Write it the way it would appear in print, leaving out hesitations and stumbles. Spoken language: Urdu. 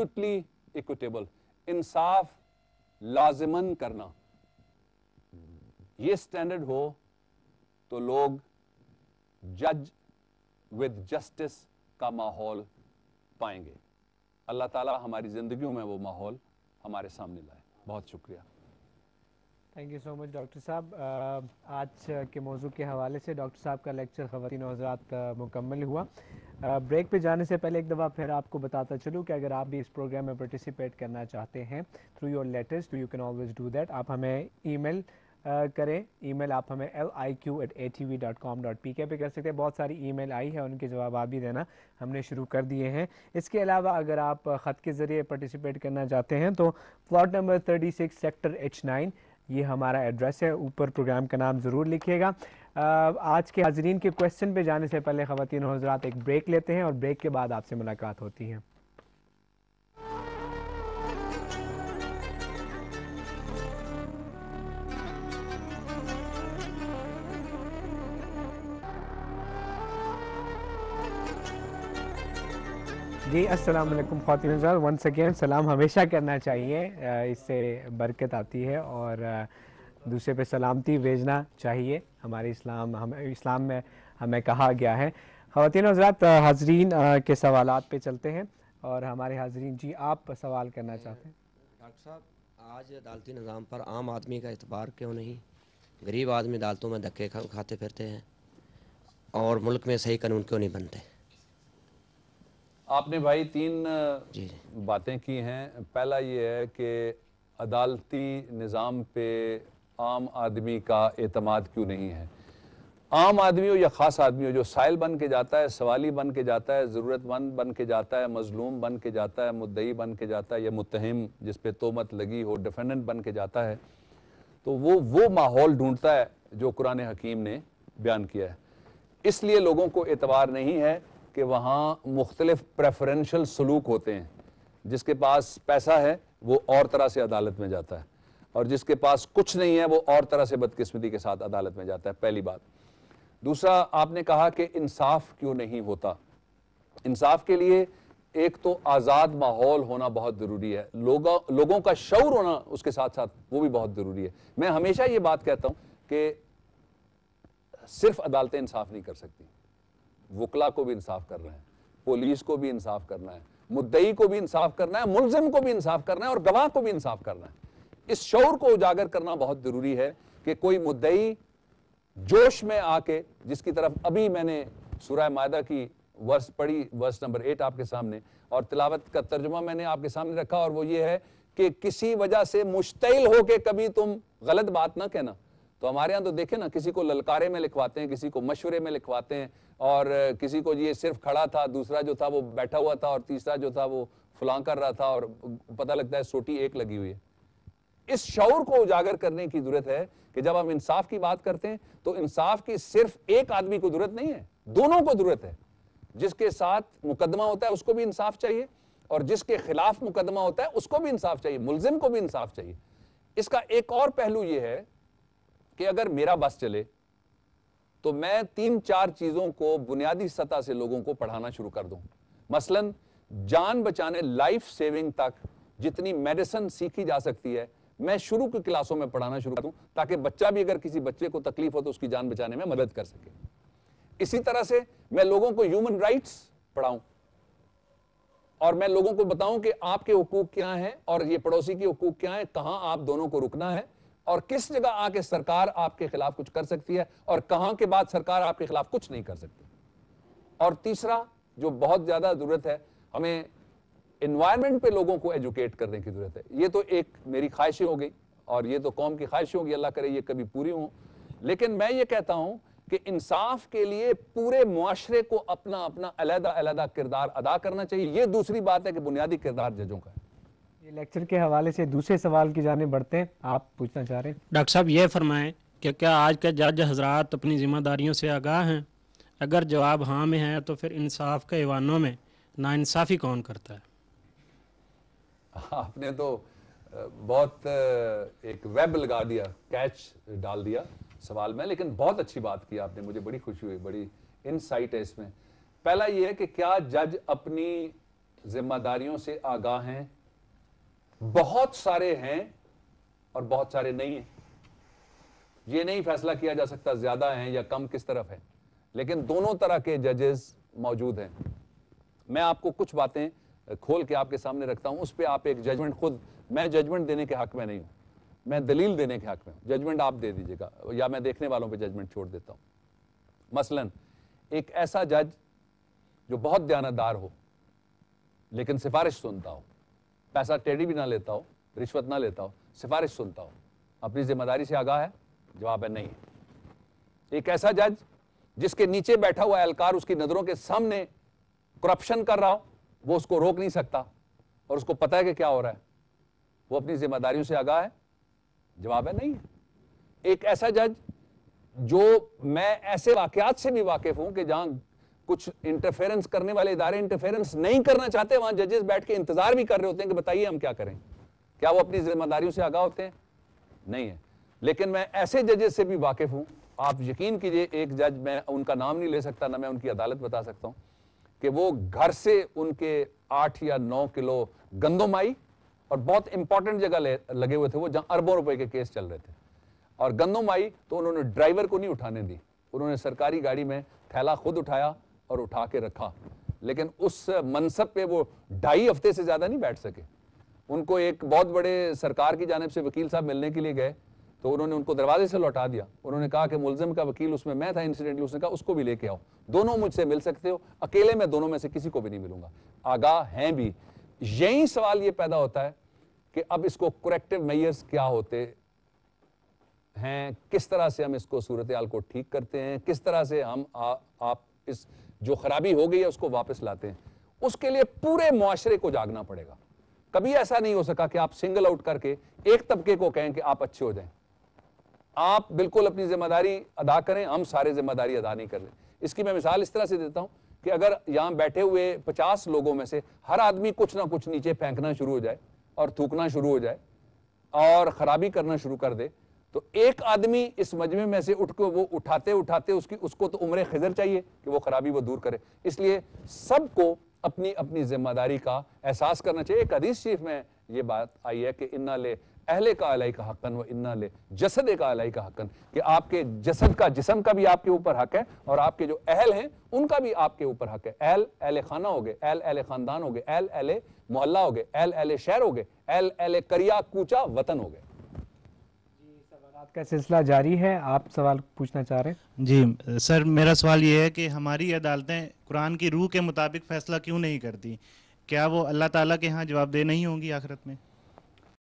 absolutely equitable. انصاف لازماً کرنا, یہ اسٹینڈرڈ ہو تو لوگ جج ود جسٹس کا ماحول پائیں گے. اللہ تعالیٰ ہماری زندگیوں میں وہ ماحول ہمارے سامنے لائے. بہت شکریہ. Thank you so much doctor صاحب. آج کے موضوع کے حوالے سے ڈاکٹر صاحب کا لیکچر خواتین و حضرات مکمل ہوا. بریک پہ جانے سے پہلے ایک دفعہ پھر آپ کو بتاتا چلوں کہ اگر آپ بھی اس پروگرام میں پارٹیسپیٹ کرنا چاہتے ہیں تھرو یور لیٹرز تو you can always do that. آپ ہمیں ای میل کریں. ای میل آپ ہمیں liq@atv.com.pk پہ کر سکتے ہیں. بہت ساری ای میل آئی ہے, ان کے جوابات بھی دینا ہم نے شروع کر دیے ہیں. اس کے علاوہ اگر آپ خط کے ذریعے پارٹیسپیٹ کرنا چاہتے ہیں تو پلاٹ نمبر 36 سیکٹر H9 یہ ہمارا ایڈریس ہے. اوپر پروگرام کا نام ضرور لکھیے گا. آج کے حاضرین کے کویسچن پہ جانے سے پہلے خواتین و حضرات ایک بریک لیتے ہیں اور بریک کے بعد آپ سے ملاقات ہوتی ہے. جی السلام علیکم خواتین و حضرات. ونس اگین سلام ہمیشہ کرنا چاہیے, اس سے برکت آتی ہے اور دوسرے پہ سلامتی بھیجنا چاہیے. ہمارے اسلام میں ہمیں کہا گیا ہے. خواتین و حضرات حاضرین کے سوالات پہ چلتے ہیں اور ہمارے حاضرین جی آپ سوال کرنا چاہتے ہیں. ڈاکٹر صاحب آج عدالتی نظام پر عام آدمی کا اعتبار کیوں نہیں؟ غریب آدمی عدالتوں میں دھکے کھاتے پھرتے ہیں اور ملک میں صحیح قانون کیوں نہیں بنتے؟ آپ نے بھائی تین باتیں کی ہیں. پہلا یہ ہے کہ عدالتی نظام پہ عام آدمی کا اعتماد کیوں نہیں ہے. عام آدمی ہو یا خاص آدمی ہو, جو سائل بن کے جاتا ہے, سوالی بن کے جاتا ہے, ضرورت مند بن کے جاتا ہے, مظلوم بن کے جاتا ہے, مدعی بن کے جاتا ہے, یا متہم جس پہ تہمت لگی ہو ڈیفینڈنٹ بن کے جاتا ہے, تو وہ ماحول ڈھونڈتا ہے جو قرآن حکیم نے بیان کیا ہے. اس لیے لوگوں کو اعتبار نہیں ہے کہ وہاں مختلف پریفرنشل سلوک ہوتے ہیں. جس کے پاس پیسہ ہے وہ اور طرح سے عدالت میں جاتا ہے, اور جس کے پاس کچھ نہیں ہے وہ اور طرح سے بدقسمتی کے ساتھ عدالت میں جاتا ہے. پہلی بات. دوسرا, آپ نے کہا کہ انصاف کیوں نہیں ہوتا. انصاف کے لیے ایک تو آزاد ماحول ہونا بہت ضروری ہے, لوگوں کا شعور ہونا اس کے ساتھ ساتھ وہ بھی بہت ضروری ہے. میں ہمیشہ یہ بات کہتا ہوں کہ صرف عدالتیں انصاف نہیں کر سکتی, وکلا کو بھی انصاف کرنا ہے, پولیس کو بھی انصاف کرنا ہے, مدعی کو بھی انصاف کرنا ہے, ملزم کو بھی انصاف کرنا ہے, اور گواہ کو بھی انصاف کرنا ہے. اس شعور کو اجاگر کرنا بہت ضروری ہے کہ کوئی مدعی جوش میں آ کے, جس کی طرف ابھی میں نے سورہ مائدہ کی ورس پڑھی, ورس نمبر 8 آپ کے سامنے, اور تلاوت کا ترجمہ میں نے آپ کے سامنے رکھا, اور وہ یہ ہے کہ کسی وجہ سے مشتعل ہو کے کبھی تم غلط بات نہ کہنا. تو ہمارے ہاں تو دیکھیں نا, کسی کو للکارے میں لکھواتے ہیں, کسی کو مشورے میں لکھواتے ہیں, اور کسی کو یہ صرف کھڑا تھا, دوسرا جو تھا وہ بیٹھا ہوا تھا, اور تیسرا جو تھا وہ فلاں کر رہا تھا, اور پتہ لگتا ہے سوٹی ایک لگی ہوئی ہے. اس شعور کو اجاگر کرنے کی ضرورت ہے کہ جب ہم انصاف کی بات کرتے ہیں تو انصاف کی صرف ایک آدمی کو ضرورت نہیں ہے, دونوں کو ضرورت ہے. جس کے ساتھ مقدمہ ہوتا ہے اس کو بھی انصاف چاہیے, اور جس کے خلاف مقدمہ ہوتا ہے اس کو بھی انصاف چاہیے, ملزم کو بھی انصاف چاہیے. اس کا ایک اور پہلو یہ ہے کہ اگر میرا بس چلے تو میں 3-4 چیزوں کو بنیادی سطح سے لوگوں کو پڑھانا شروع کر دوں. مثلا جان بچانے, لائف سیونگ تک جتنی میڈیسن سیکھی جا سکتی ہے میں شروع کی کلاسوں میں پڑھانا شروع کروں, تاکہ بچہ بھی اگر کسی بچے کو تکلیف ہو تو اس کی جان بچانے میں مدد کر سکے. اسی طرح سے میں لوگوں کو ہیومن رائٹس پڑھاؤں, اور میں لوگوں کو بتاؤں کہ آپ کے حقوق کیا ہیں اور یہ پڑوسی کے حقوق کیا ہیں, کہاں آپ دونوں کو رکنا ہے, اور کس جگہ آ کے سرکار آپ کے خلاف کچھ کر سکتی ہے, اور کہاں کے بعد سرکار آپ کے خلاف کچھ نہیں کر سکتی. اور تیسرا جو بہت زیادہ ضرورت ہے, ہمیں انوائرمنٹ پہ لوگوں کو ایجوکیٹ کرنے کی ضرورت ہے. یہ تو ایک میری خواہشیں ہو گئی, اور یہ تو قوم کی خواہشیں ہوگی, اللہ کرے یہ کبھی پوری ہوں. لیکن میں یہ کہتا ہوں کہ انصاف کے لیے پورے معاشرے کو اپنا اپنا علیحدہ علیحدہ کردار ادا کرنا چاہیے. یہ دوسری بات ہے کہ بنیادی کردار ججوں کا ہے. یہ لیکچر کے حوالے سے دوسرے سوال کی جانب بڑھتے ہیں. آپ پوچھنا چاہ رہے ہیں ڈاکٹر صاحب یہ فرمائیں کہ کیا آج کے جج حضرات اپنی ذمہ داریوں سے آگاہ ہیں؟ اگر جواب ہاں میں ہے تو پھر انصاف کے ایوانوں میں ناانصافی کون کرتا ہے؟ آپ نے تو بہت ایک ویب لگا دیا, کیچ ڈال دیا سوال میں, لیکن بہت اچھی بات کی آپ نے, مجھے بڑی خوشی ہوئی, بڑی انسائٹ ہے اس میں. پہلا یہ ہے کہ کیا جج اپنی ذمہ داریوں سے آگاہ ہیں, بہت سارے ہیں اور بہت سارے نہیں ہیں. یہ نہیں فیصلہ کیا جا سکتا زیادہ ہیں یا کم کس طرف ہے, لیکن دونوں طرح کے ججز موجود ہیں. میں آپ کو کچھ باتیں کھول کے آپ کے سامنے رکھتا ہوں, اس پہ آپ ایک ججمنٹ خود, میں ججمنٹ دینے کے حق میں نہیں ہوں, میں دلیل دینے کے حق میں ہوں. ججمنٹ آپ دے دیجئے گا یا میں دیکھنے والوں پہ ججمنٹ چھوڑ دیتا ہوں. مثلا ایک ایسا جج جو بہت دیانتدار ہو لیکن سفارش سنتا ہو, پیسہ ٹیڑی بھی نہ لیتا ہو, رشوت نہ لیتا ہو, سفارش سنتا ہو, اپنی ذمہ داری سے آگاہ ہے؟ جواب ہے نہیں. ایک ایسا جج جس کے نیچے بیٹھا ہوا اہلکار اس کی نظروں کے سامنے کرپشن کر رہا ہو, وہ اس کو روک نہیں سکتا اور اس کو پتا ہے کہ کیا ہو رہا ہے, وہ اپنی ذمہ داریوں سے آگاہ ہے؟ جواب ہے نہیں. ایک ایسا جج جو, میں ایسے واقعات سے بھی واقف ہوں کہ جہاں کچھ انٹرفیرنس کرنے والے ادارے انٹرفیرنس نہیں کرنا چاہتے, وہاں ججز بیٹھ کے انتظار بھی کر رہے ہوتے ہیں کہ بتائیے ہم کیا کریں. کیا وہ اپنی ذمہ داریوں سے آگاہ ہوتے ہیں؟ نہیں ہے. لیکن میں ایسے ججز سے بھی واقف ہوں, آپ یقین کیجئے ایک جج, میں ان کا نام نہیں لے سکتا, نہ میں ان کی عدالت بتا سکتا ہوں, کہ وہ گھر سے ان کے 8 یا 9 کلو گندم آئی, اور بہت امپورٹنٹ جگہ لگے ہوئے تھے وہ جہاں اربوں روپے کے کیس چل رہے تھے, اور گندم آئی تو انہوں نے ڈرائیور کو نہیں اٹھانے دی, انہوں نے سرکاری گاڑی میں تھیلا خود اٹھایا اور اٹھا کے رکھا. لیکن اس منصب پہ وہ 2.5 ہفتے سے زیادہ نہیں بیٹھ سکے. ان کو ایک بہت بڑے سرکار کی جانب سے وکیل صاحب ملنے کے لیے گئے تو انہوں نے ان کو دروازے سے لوٹا دیا. انہوں نے کہا کہ ملزم کا وکیل اس میں تھا انسیڈنٹلی, اس نے کہا اس کو بھی لے کے آؤ, دونوں مجھ سے مل سکتے ہو, اکیلے میں دونوں میں سے کسی کو بھی نہیں ملوں گا. آگاہ ہیں بھی. یہی سوال یہ پیدا ہوتا ہے کہ اب اس کو کریکٹیو میئرز کیا ہوتے ہیں, کس طرح سے ہم اس کو صورتحال کو ٹھیک کرتے ہیں, کس طرح سے ہم آپ اس جو خرابی ہو گئی ہے اس کو واپس لاتے ہیں. اس کے لیے پورے معاشرے کو جاگنا پڑے گا. کبھی ایسا نہیں ہو سکا کہ آپ سنگل آؤٹ کر کے ایک طبقے کو کہیں کہ آپ اچھے ہو جائیں. آپ بالکل اپنی ذمہ داری ادا کریں, ہم سارے ذمہ داری ادا نہیں کر رہے. اس کی میں مثال اس طرح سے دیتا ہوں کہ اگر یہاں بیٹھے ہوئے 50 لوگوں میں سے ہر آدمی کچھ نہ کچھ نیچے پھینکنا شروع ہو جائے اور تھوکنا شروع ہو جائے اور خرابی کرنا شروع کر دے, تو ایک آدمی اس مجمع میں سے اٹھ کے وہ اٹھاتے اس کو تو عمر خضر چاہیے کہ وہ خرابی وہ دور کرے. اس لیے سب کو اپنی اپنی ذمہ داری کا احساس کرنا چاہیے. ایک حدیث شریف میں یہ بات آئی ہے کہ انا لے اہل کا علیہ کا حقن و انا لے جسد کا علیہ کا حقن, کہ آپ کے جسد کا, جسم کا بھی آپ کے اوپر حق ہے, اور آپ کے جو اہل ہیں ان کا بھی آپ کے اوپر حق ہے. اہل خانہ ہو گئے, اہل خاندان ہو گئے, اہل محلہ ہو گئے, اہل شہر ہو گئے, اہل قریہ کوچہ وطن ہو گئے. سوالات کا سلسلہ جاری ہے. آپ سوال پوچھنا چاہ رہے ہیں؟ جی سر, میرا سوال یہ ہے کہ ہماری عدالتیں قرآن کی روح کے مطابق فیصلہ کیوں نہیں کرتی؟ کیا وہ اللہ تعالیٰ کے ہاں جواب دہ نہیں ہوں گی آخرت میں؟